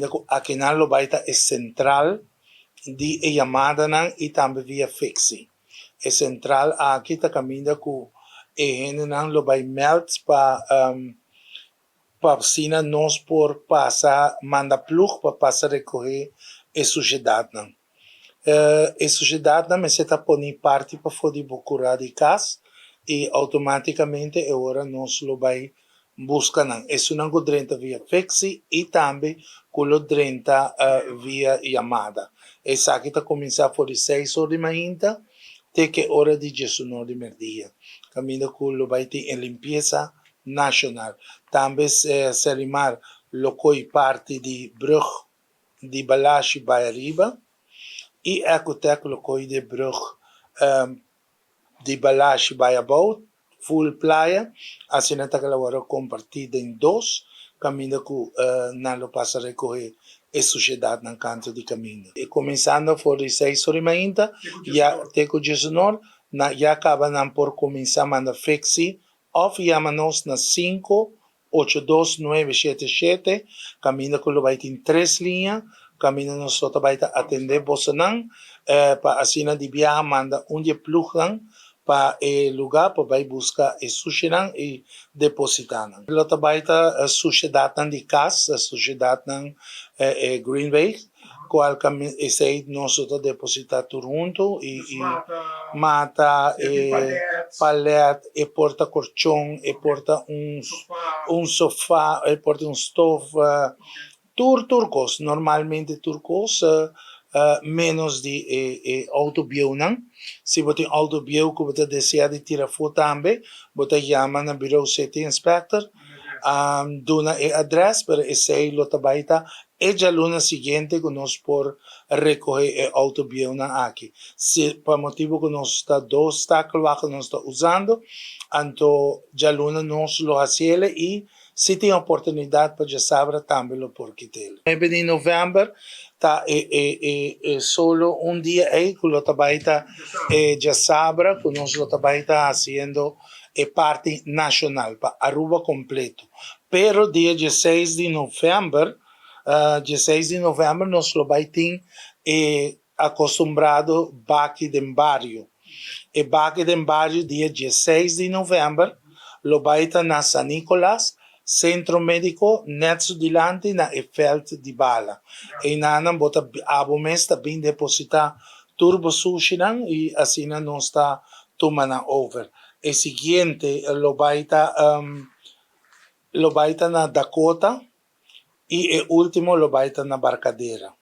caminda ko akinal lo baita é central di e chamada nan e também via fixi. É central aqui tá caminda ko e hene nan lo bai melt pa sina nós por passar manda plug para passar recorrer e sujidade nan. E sujidade nan se tá poni parte para fodi procurar de casa e automaticamente e ora nós lo bai busca nan. Isso não godrenta via fixi e também quello drenta via chamada. E sa que tá começar for 6 horas de manhã até que hora de 19 de merdia. Caminho quello vai ter em limpeza nacional. Também se rimar lo coi parte di brug di Balashi vai arriba e ecco lo coi de brug di Balashi vai about full playa, assim não tá que ela compartida em dois, caminho que não lo passa a recorrer e sociedade no canto de caminho. E começando por 6 horas ainda, já tem que dizer já acaba não por começar a mandar fixi, ou chama-nos na 5829777, caminho que vai ter 3 linhas, caminho nós só vai atender você não, para assim de viajar manda onde plugam para o lugar para vai buscar e sushi e depositar. Lo tabaita sociedade de casa, sociedade Green Bay, qual esse nós depositar tudo junto e mata palete e porta colchão e porta sofá e porta stove turcos, normalmente turcos menos de autobio não. Se você tem autobio que você deseja de tirar foto também, você chama na Bureau City Inspector, dona e address para esse lo tabaita e já luna seguinte que nós por recorrer autobio na aqui. Se por motivo que nós está dois obstáculos que nós está usando, então já luna nós lo hacemos e se tem oportunidade para já saber também lo por quitar. 9 de novembro tá solo dia aí que lo tabaita já sabe que nós lo tabaita haciendo parte nacional para Aruba completo. Pero dia 16 de novembro, nós lo vai ter acostumbrado Baque de Barrio. E Baque de Barrio dia 16 de novembro lo vai ter na San Nicolás, Centro Médico, Netso Dilante na Efelt di Bala. E nanam bota abo mês também depositar turbo sushi e assim não está tomando over. E seguinte lo vai na Dakota e o último lo vai na Barcadeira.